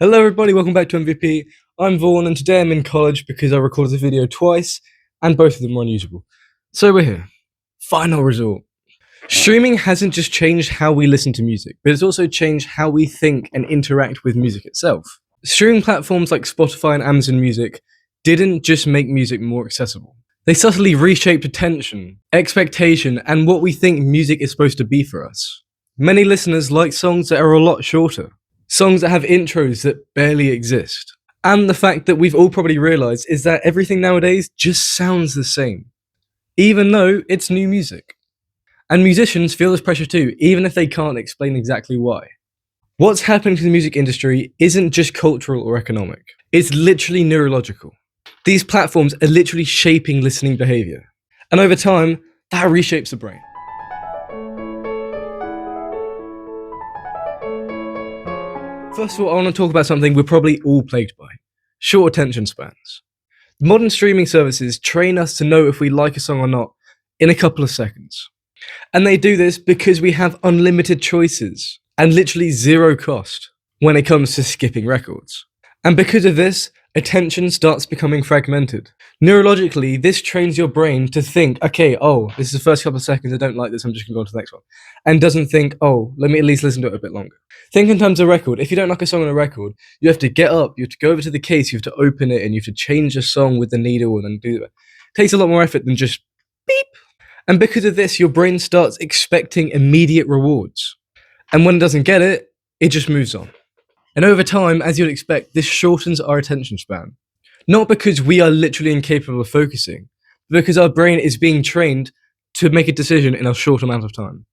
Hello everybody, welcome back to MVP. I'm Vaughan and today I'm in college because I recorded the video twice and both of them were unusable. So we're here. Final result. Streaming hasn't just changed how we listen to music, but it's also changed how we think and interact with music itself. Streaming platforms like Spotify and Amazon Music didn't just make music more accessible. They subtly reshaped attention, expectation, and what we think music is supposed to be for us. Many listeners like songs that are a lot shorter. Songs that have intros that barely exist. And the fact that we've all probably realised is that everything nowadays just sounds the same, even though it's new music. And musicians feel this pressure too, even if they can't explain exactly why. What's happening to the music industry isn't just cultural or economic, it's literally neurological. These platforms are literally shaping listening behaviour. And over time, that reshapes the brain. First of all, I want to talk about something we're probably all plagued by: short attention spans. Modern streaming services train us to know if we like a song or not in a couple of seconds. And they do this because we have unlimited choices and literally zero cost when it comes to skipping records. And because of this, attention starts becoming fragmented. Neurologically, this trains your brain to think, okay, this is the first couple of seconds, I don't like this, I'm just gonna go on to the next one. And doesn't think, let me at least listen to it a bit longer. Think in terms of record. If you don't like a song on a record, you have to get up, you have to go over to the case, you have to open it, and you have to change the song with the needle and then do it. It takes a lot more effort than just beep. And because of this, your brain starts expecting immediate rewards. And when it doesn't get it, it just moves on. And over time, as you'd expect, this shortens our attention span. Not because we are literally incapable of focusing, but because our brain is being trained to make a decision in a short amount of time.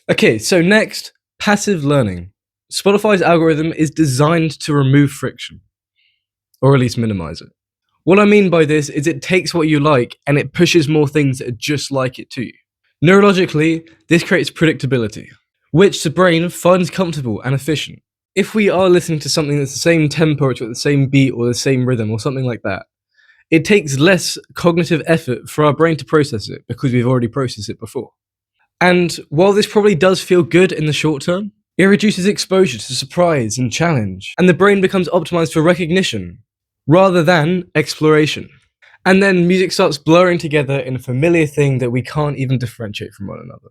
Okay, so next, passive learning. Spotify's algorithm is designed to remove friction, or at least minimize it. What I mean by this is it takes what you like and it pushes more things that are just like it to you. Neurologically, this creates predictability, which the brain finds comfortable and efficient. If we are listening to something that's the same tempo, or the same beat, or the same rhythm, or something like that, it takes less cognitive effort for our brain to process it because we've already processed it before. And while this probably does feel good in the short term, it reduces exposure to surprise and challenge, and the brain becomes optimized for recognition rather than exploration. And then music starts blurring together in a familiar thing that we can't even differentiate from one another.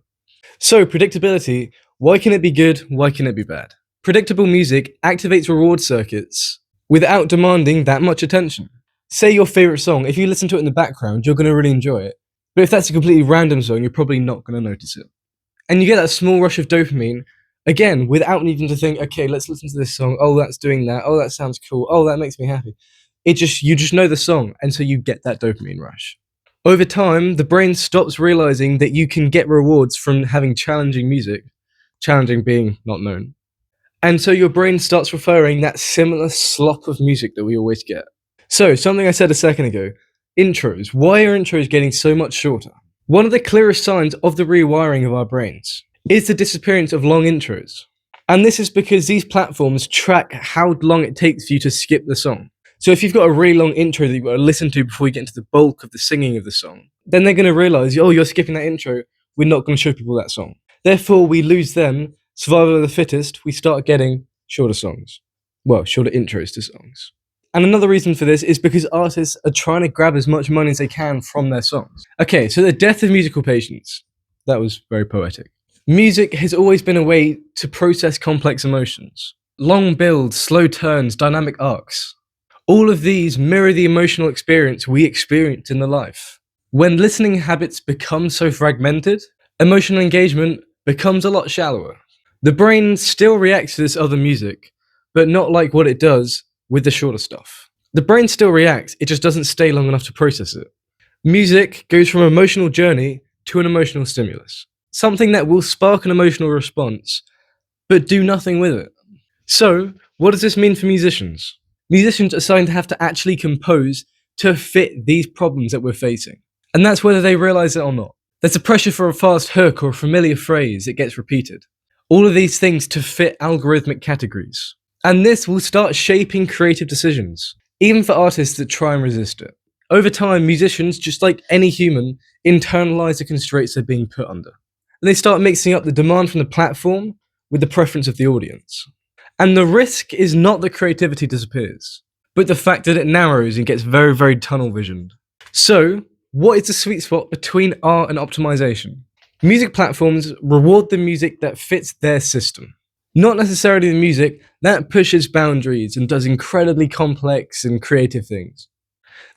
So, predictability, why can it be good? Why can it be bad? Predictable music activates reward circuits without demanding that much attention. Say your favorite song, if you listen to it in the background, you're going to really enjoy it. But if that's a completely random song, you're probably not going to notice it. And you get that small rush of dopamine, again, without needing to think, okay, let's listen to this song. Oh, that's doing that. Oh, that sounds cool. Oh, that makes me happy. You just know the song, and so you get that dopamine rush. Over time, the brain stops realizing that you can get rewards from having challenging music, challenging being not known. And so your brain starts preferring that similar slop of music that we always get. So, something I said a second ago, intros. Why are intros getting so much shorter? One of the clearest signs of the rewiring of our brains is the disappearance of long intros. And this is because these platforms track how long it takes for you to skip the song. So if you've got a really long intro that you've got to listen to before you get into the bulk of the singing of the song, then they're going to realize, you're skipping that intro, we're not going to show people that song. Therefore, we lose them. Survival of the fittest, we start getting shorter songs. Well, shorter intros to songs. And another reason for this is because artists are trying to grab as much money as they can from their songs. Okay, so the death of musical patience. That was very poetic. Music has always been a way to process complex emotions. Long builds, slow turns, dynamic arcs. All of these mirror the emotional experience we experience in the life. When listening habits become so fragmented, emotional engagement becomes a lot shallower. The brain still reacts to this other music, but not like what it does with the shorter stuff. The brain still reacts, it just doesn't stay long enough to process it. Music goes from an emotional journey to an emotional stimulus. Something that will spark an emotional response, but do nothing with it. So, what does this mean for musicians? Musicians are starting to have to actually compose to fit these problems that we're facing. And that's whether they realize it or not. There's a pressure for a fast hook or a familiar phrase that gets repeated. All of these things to fit algorithmic categories. And this will start shaping creative decisions, even for artists that try and resist it. Over time, musicians, just like any human, internalize the constraints they're being put under. And they start mixing up the demand from the platform with the preference of the audience. And the risk is not that creativity disappears, but the fact that it narrows and gets very, very tunnel visioned. So, what is the sweet spot between art and optimization? Music platforms reward the music that fits their system, not necessarily the music that pushes boundaries and does incredibly complex and creative things.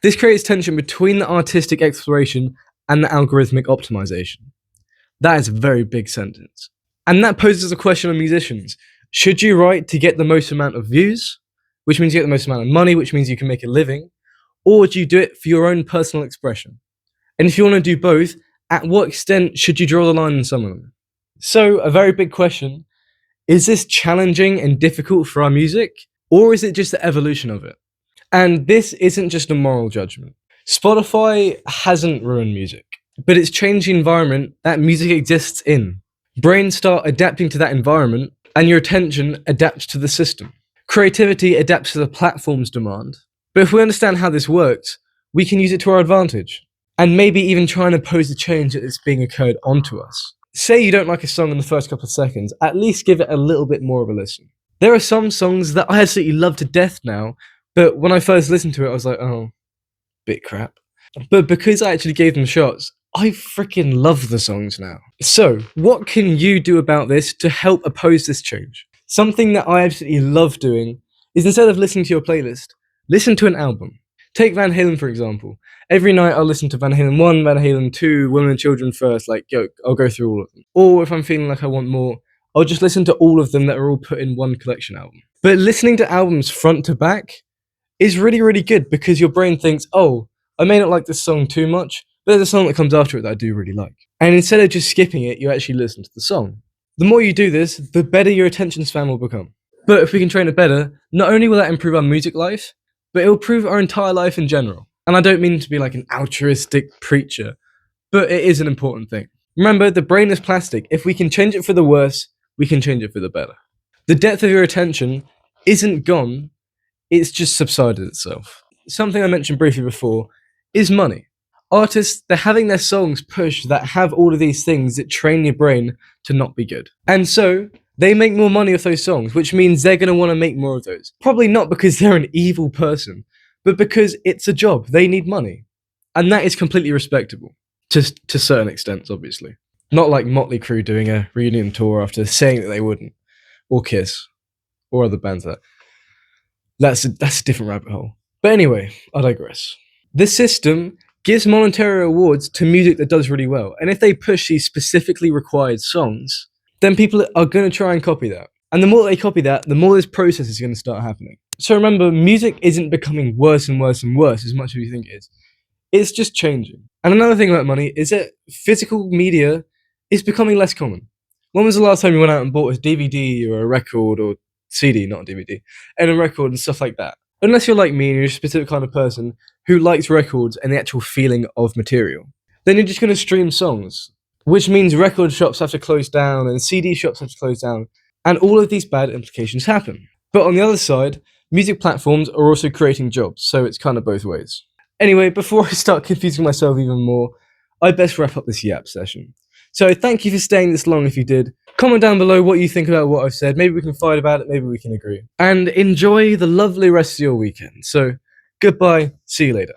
This creates tension between the artistic exploration and the algorithmic optimization. That is a very big sentence. And that poses a question on musicians. Should you write to get the most amount of views, which means you get the most amount of money, which means you can make a living, or do you do it for your own personal expression? And if you want to do both, at what extent should you draw the line in some of them? So, a very big question, is this challenging and difficult for our music, or is it just the evolution of it? And this isn't just a moral judgment. Spotify hasn't ruined music, but it's changed the environment that music exists in. Brains start adapting to that environment, and your attention adapts to the system. Creativity adapts to the platform's demand. But if we understand how this works, we can use it to our advantage, and maybe even try and oppose the change that is being occurred onto us. Say you don't like a song in the first couple of seconds, at least give it a little bit more of a listen. There are some songs that I absolutely love to death now, but when I first listened to it, I was like, oh, bit crap. But because I actually gave them shots, I freaking love the songs now. So, what can you do about this to help oppose this change? Something that I absolutely love doing is, instead of listening to your playlist, listen to an album. Take Van Halen, for example. Every night I'll listen to Van Halen 1, Van Halen 2, Women and Children First, I'll go through all of them. Or if I'm feeling like I want more, I'll just listen to all of them that are all put in one collection album. But listening to albums front to back is really, really good, because your brain thinks, oh, I may not like this song too much, but there's a song that comes after it that I do really like. And instead of just skipping it, you actually listen to the song. The more you do this, the better your attention span will become. But if we can train it better, not only will that improve our music life, but it will improve our entire life in general. And I don't mean to be like an altruistic preacher, but it is an important thing. Remember, the brain is plastic. If we can change it for the worse, we can change it for the better. The depth of your attention isn't gone, it's just subsided itself. Something I mentioned briefly before is money. Artists, they're having their songs pushed that have all of these things that train your brain to not be good. And so, they make more money off those songs, which means they're going to want to make more of those. Probably not because they're an evil person, but because it's a job. They need money. And that is completely respectable. To certain extents, obviously. Not like Motley Crue doing a reunion tour after saying that they wouldn't. Or Kiss. Or other bands that. That's a different rabbit hole. But anyway, I digress. The system gives monetary rewards to music that does really well. And if they push these specifically required songs, then people are going to try and copy that. And the more they copy that, the more this process is going to start happening. So remember, music isn't becoming worse and worse and worse as much as you think it is. It's just changing. And another thing about money is that physical media is becoming less common. When was the last time you went out and bought a DVD or a record, or CD, not a DVD, and a record and stuff like that? Unless you're like me and you're a specific kind of person who likes records and the actual feeling of material, then you're just going to stream songs, which means record shops have to close down and CD shops have to close down, and all of these bad implications happen. But on the other side, music platforms are also creating jobs, so it's kind of both ways. Anyway, before I start confusing myself even more, I'd best wrap up this yap session. So thank you for staying this long if you did. Comment down below what you think about what I've said. Maybe we can fight about it, maybe we can agree. And enjoy the lovely rest of your weekend. So, goodbye, see you later.